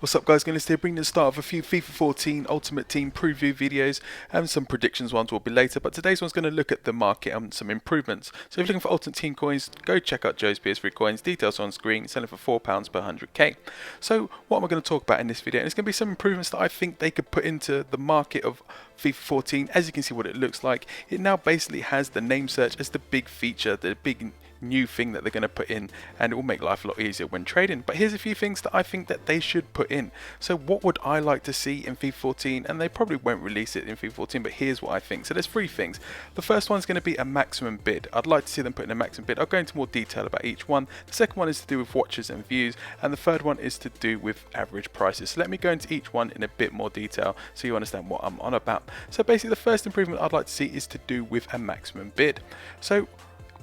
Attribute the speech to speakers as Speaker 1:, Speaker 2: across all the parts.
Speaker 1: What's up guys, going to bring the start of a few FIFA 14 Ultimate Team preview videos and some predictions ones will be later, but today's one's going to look at the market and some improvements. So if you're looking for Ultimate Team coins, go check out Joe's PS3 coins, details on screen, selling for £4 per 100k. So what am I going to talk about in this video? And it's going to be some improvements that I think they could put into the market of FIFA 14. As you can see what it looks like, it now basically has the name search as the big feature, the big new thing that they're going to put in, and it will make life a lot easier when trading. But here's a few things that I think that they should put in. So what would I like to see in FIFA 14? And they probably won't release it in FIFA 14, but here's what I think. So there's three things. The first one's going to be a maximum bid. I'd like to see them put in a maximum bid. I'll go into more detail about each one. The second one is to do with watches and views, and the third one is to do with average prices. So let me go into each one in a bit more detail so you understand what I'm on about. So basically the first improvement I'd like to see is to do with a maximum bid. So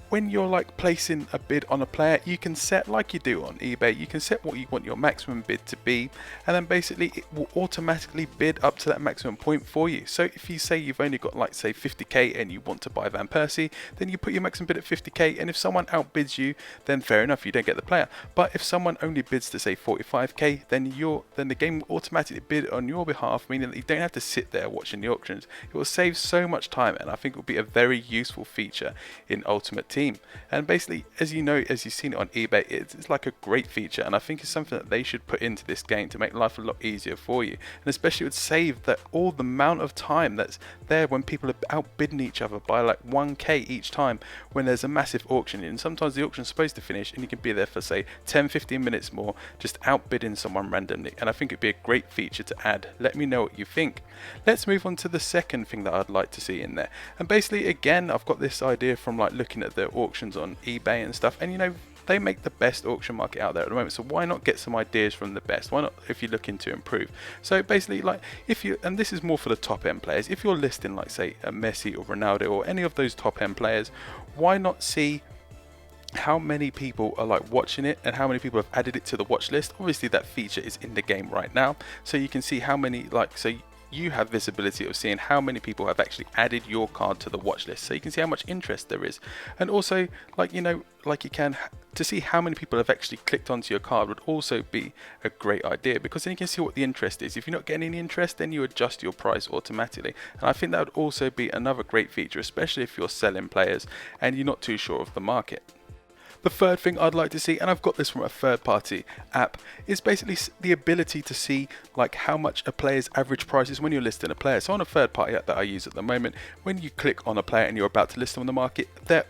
Speaker 1: when you're like placing a bid on a player, you can set, like you do on eBay, you can set what you want your maximum bid to be, and then basically it will automatically bid up to that maximum point for you. So if you say you've only got like say 50k and you want to buy Van Persie, then you put your maximum bid at 50k, and if someone outbids you, then fair enough, you don't get the player. But if someone only bids to say 45k, then the game will automatically bid on your behalf, meaning that you don't have to sit there watching the auctions. It will save so much time, and I think it will be a very useful feature in Ultimate Team. And basically, as you know, as you've seen it on eBay, it's like a great feature, and I think it's something that they should put into this game to make life a lot easier for you, and especially it would save that all the amount of time that's there when people are outbidding each other by like 1k each time when there's a massive auction, and sometimes the auction's supposed to finish and you can be there for say 10-15 minutes more just outbidding someone randomly, and I think it'd be a great feature to add. Let me know what you think. Let's move on to the second thing that I'd like to see in there, and basically again I've got this idea from like looking at the auctions on eBay and stuff, and you know, they make the best auction market out there at the moment, so why not get some ideas from the best? Why not, if you're looking to improve? So basically, like if you, and this is more for the top end players, if you're listing like say a Messi or Ronaldo or any of those top end players, why not see how many people are like watching it and how many people have added it to the watch list? Obviously that feature is in the game right now, so you can see how many, like, so you have visibility of seeing how many people have actually added your card to the watch list, so you can see how much interest there is. And also, like, you know, like you can to see how many people have actually clicked onto your card would also be a great idea, because then you can see what the interest is. If you're not getting any interest, then you adjust your price automatically, and I think that would also be another great feature, especially if you're selling players and you're not too sure of the market. The third thing I'd like to see, and I've got this from a third-party app, is basically the ability to see like how much a player's average price is when you're listing a player. So on a third-party app that I use at the moment, when you click on a player and you're about to list them on the market, their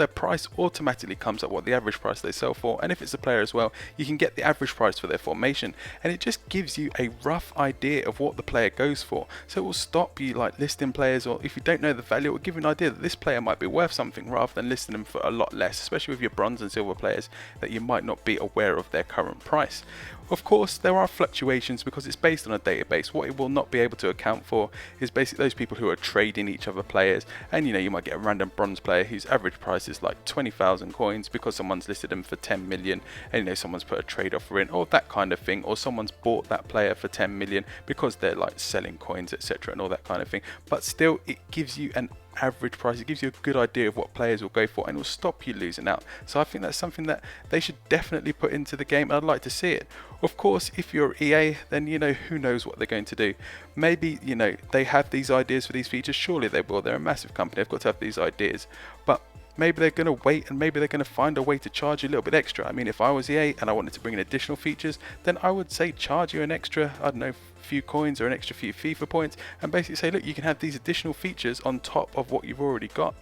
Speaker 1: price automatically comes up what the average price they sell for, and if it's a player as well, you can get the average price for their formation, and it just gives you a rough idea of what the player goes for. So it will stop you like listing players, or if you don't know the value, it will give you an idea that this player might be worth something rather than listing them for a lot less, especially with your bronze and silver players that you might not be aware of their current price. Of course, there are fluctuations because it's based on a database. What it will not be able to account for is basically those people who are trading each other players, and you know, you might get a random bronze player whose average price is like 20,000 coins because someone's listed them for 10 million, and you know, someone's put a trade offer in, or that kind of thing, or someone's bought that player for 10 million because they're like selling coins, etc., and all that kind of thing. But still, it gives you an average price, it gives you a good idea of what players will go for, and will stop you losing out. So I think that's something that they should definitely put into the game, and I'd like to see it. Of course, if you're EA, then you know, who knows what they're going to do. Maybe, you know, they have these ideas for these features, surely they will, they're a massive company, they've got to have these ideas, but maybe they're going to wait, and maybe they're going to find a way to charge you a little bit extra. I mean, if I was EA and I wanted to bring in additional features, then I would say charge you an extra, I don't know, few coins or an extra few FIFA points, and basically say, look, you can have these additional features on top of what you've already got.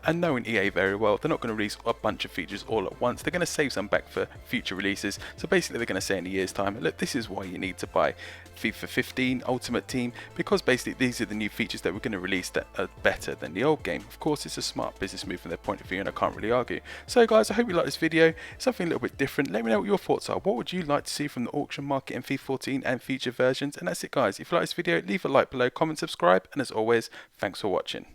Speaker 1: And knowing EA very well, they're not going to release a bunch of features all at once. They're going to save some back for future releases. So basically they're going to say in a year's time, look, this is why you need to buy FIFA 15 Ultimate Team, because basically these are the new features that we're going to release that are better than the old game. Of course, it's a smart business move from their point of view, and I can't really argue. So guys, I hope you like this video. Something a little bit different. Let me know what your thoughts are. What would you like to see from the auction market in FIFA 14 and future versions? And that's it guys. If you like this video, leave a like below, comment, subscribe, and as always, thanks for watching.